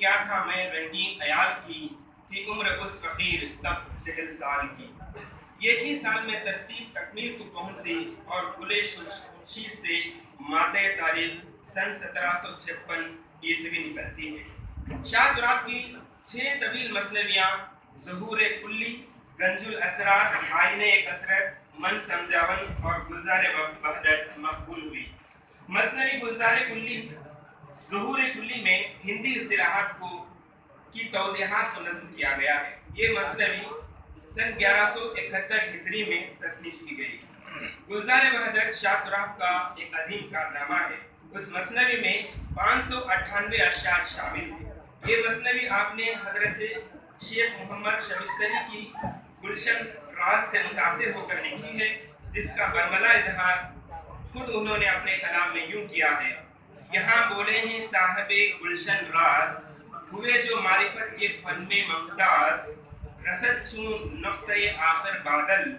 کیا تھا میں رنگین خیال کی، تھی عمر اس فقیر تب 40 سال کی۔ ایک ہی سال میں ترتیب تکمیل کو پہنچی اور گلے خورشید سے ماتِ تاریخ سن 1756 عیسوی نکلتی ہے۔ شاہ تراب کی 6 طویل مثنویاں ظہور کلی، گنج الاسرار، آئینِ کثرت، من سمجاون اور گلزار وحدت مقبول ہوئی۔ مثنوی گلزار کلی ظہور کلی میں ہندی اصطلاحات کی توضیحات کو نظم کیا گیا ہے۔ یہ مثنوی سن 1171 ہجری میں تصنیف کی گئی۔ گلزار وحدت شاہ تراب کا ایک عظیم کارنامہ ہے۔ اس مثنوی میں 598 اشعار شامل ہیں۔ یہ مثنوی آپ نے حضرت شیخ محمد شبستری کی گلشن راز سے متاثر ہو کر لکھی ہے، جس کا برملا اظہار خود انہوں نے اپنے کلام میں یوں کیا ہے: یہاں بولے ہیں صاحب گلشن راز، ہوئے جو معرفت کے فن میں ممتاز، رسد چون نقطۂ آخر بادل،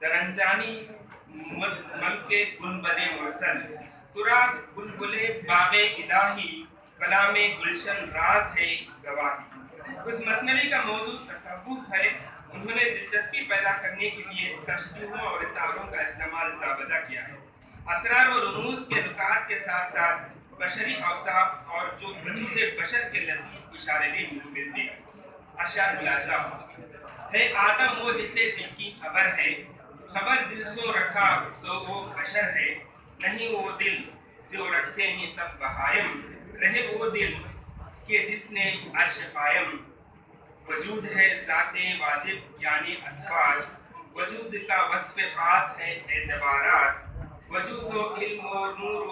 درنجانی ملک گنبد مرسل، تراب بلبل باغ الہی، کلام گلشن راز ہے گواہی۔ اس مثنوی کا موضوع تصوف ہے۔ انہوں نے دلچسپی پیدا کرنے کے لیے تشبیہوں اور استعاروں کا استعمال جابجا کیا ہے۔ اسرار و رموز کے نکات کے ساتھ ساتھ بشری اوصاف اور جو وجود بشر کے لطیف اشارے بھی ملتے ہیں۔ اشعار ملاحظہ ہے: آدم وہ جسے دل کی خبر ہے، خبر دل سو رکھا سو وہ بشر ہے، نہیں وہ دل جو رکھتے ہیں سب بہائم، رہے وہ دل کہ جس نے عرش قائم، وجود ہے ذات واجب یعنی اسفار، وجود کا وصف خاص ہے اعتبارات، وجود و علم و نور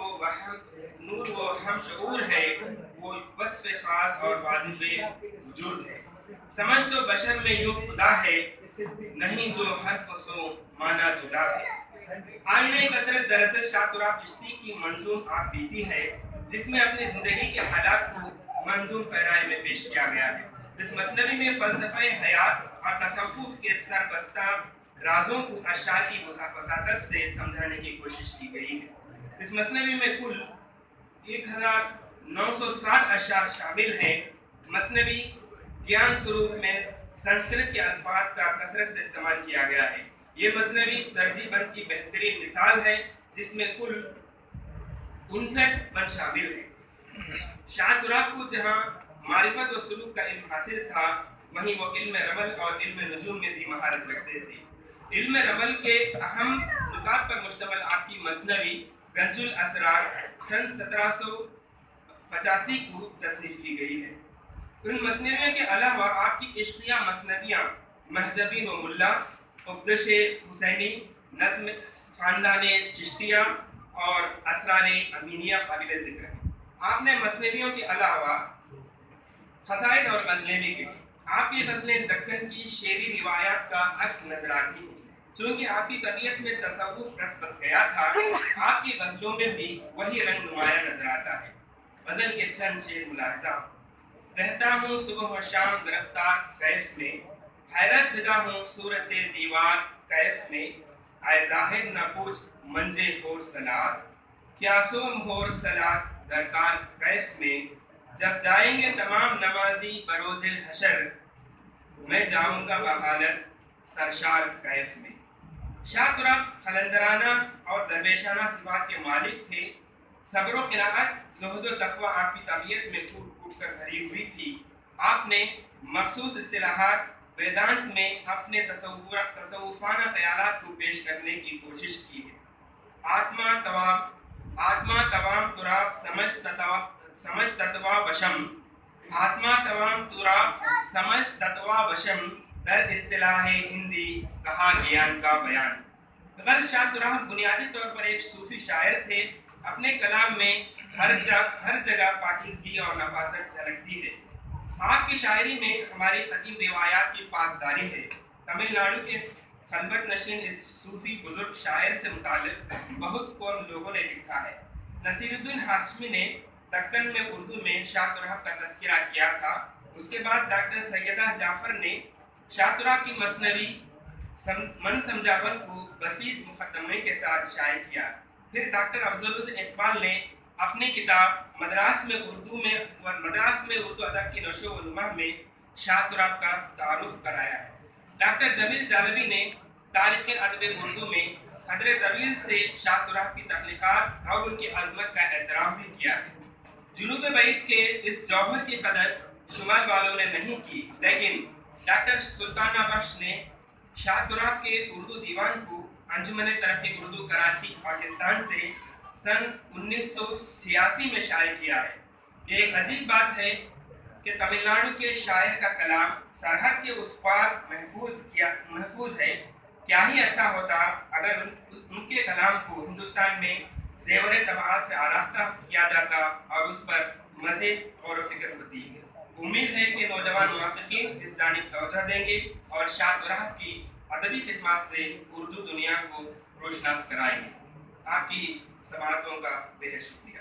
و ہم شعور ہے، وہ وصف خاص اور واجب وجود ہے۔ سمجھ تو بشر میں یوں خدا ہے، نہیں جو حرف سو مانا جدا ہے۔ آئینِ کثرت دراصل شاہ تراب چشتی کی منظوم آپ بیتی ہے، جس میں اپنی زندگی کے حالات کو منظوم پیرائے میں پیش کیا گیا ہے۔ اس مثنوی میں فلسفہ حیات اور تصوف کے سربستہ رازوں کو اشعار کی وساطت سے سمجھانے کی کوشش کی گئی ہے۔ اس مثنوی میں کل 1960 اشعار شامل ہیں۔ مثنوی گیان سروپ میں سنسکرت کے الفاظ کا کثرت سے استعمال کیا گیا ہے۔ یہ مثنوی ترجیح بند کی بہترین مثال ہے، جس میں کل 59 بند شامل ہیں۔ شاہ تراب کو جہاں معرفت و سلوک کا علم حاصل تھا، وہیں وہ علم رمل اور علم نجوم میں بھی مہارت رکھتے تھے۔ علم رمل کے اہم نکات پر مشتمل آپ کی مثنوی گنج الاسرار سن 1785 کو تصنیف کی گئی ہے۔ ان مثنویوں کے علاوہ آپ کی عشقیہ مثنویاں محجبین و ملا، اقدش حسینی، نظم خاندان چشتیہ اور اسرار امینیہ قابل ذکر ہیں۔ آپ نے مثنویوں کے علاوہ قصائد اور غزلیں بھی لکھی۔ آپ کی غزلیں دکن کی شعری روایات کا عکس نظر آتی ہیں۔ چونکہ آپ کی طبیعت میں تصوف رس بس گیا تھا، آپ کی غزلوں میں بھی وہی رنگ نمایاں نظر آتا ہے۔ غزل کے چند شعر ملاحظہ: رہتا ہوں صبح و شام گرفتار کیف میں، حیرت زدہ ہوں صورت دیوار کیف میں، اے زاہد نہ پوچھ منجے ہور سلاد، کیا سو مہور سلاد درکار کیف میں، جب جائیں گے تمام نمازی بروز الحشر، میں جاؤں گا بحالت سرشار کیف میں۔ شاہ تراب قلندرانہ اور درویشانہ صفات کے مالک تھے۔ صبر و قناعت، زہد و تقوی آپ کی طبیعت میں کھوٹ کھوٹ کر بھری ہوئی تھی۔ آپ نے مخصوص اصطلاحات ویدانت میں اپنے تصوفانہ خیالات کو پیش کرنے کی کوشش کی ہے۔ آتما توام تراب سمجھ تتوا وشم، آتما توام تراب سمجھ تتوا وشم، در اصطلاح ہندی کہا گیان کا بیان۔ غرض شاہ تراب بنیادی طور پر ایک صوفی شاعر تھے۔ اپنے کلام میں ہر جگہ پاکیزگی اور نفاست جھلکتی ہے۔ آپ کی شاعری میں ہماری قدیم روایات کی پاسداری ہے۔ تمل ناڈو کے خلوت نشین اس صوفی بزرگ شاعر سے متعلق بہت کم لوگوں نے لکھا ہے۔ نصیر الدین ہاشمی نے دکن میں اردو میں شاہ تراب کا تذکرہ کیا تھا۔ اس کے بعد ڈاکٹر سیدہ جعفر نے شاہ تراب کی مثنوی من سمجاون کو بسیط مقدمے کے ساتھ شائع کیا۔ پھر ڈاکٹر افضل الدین اقبال نے اپنی کتاب مدراس میں اردو ادب کی نشو و نما میں شاہ تراب کا تعارف کرایا ہے۔ ڈاکٹر جمیل جالبی نے تاریخ ادب اردو میں قدر طویل سے شاہ تراب کی تخلیقات اور ان کی عظمت کا احترام بھی کیا ہے۔ جنوب بعید کے اس جوہر کی قدر شمال والوں نے نہیں کی، لیکن ڈاکٹر سلطانہ بخش نے شاہ تراب کے اردو دیوان کو انجمن ترقی اردو کراچی پاکستان سے سن 1986 میں شائع کیا ہے۔ یہ ایک عجیب بات ہے کہ تمل ناڈو کے شاعر کا کلام سرحد کے اس پار محفوظ ہے۔ کیا ہی اچھا ہوتا اگر ان کے کلام کو ہندوستان میں زیور طباعت سے آراستہ کیا جاتا اور اس پر مزید غور و فکر ہوتی۔ امید ہے کہ نوجوان محققین اس جانب توجہ دیں گے اور شاہ تراب کی ادبی خدمات سے اردو دنیا کو روشناس کرائیں گے۔ آپ کی سماعتوں کا بے حد شکریہ۔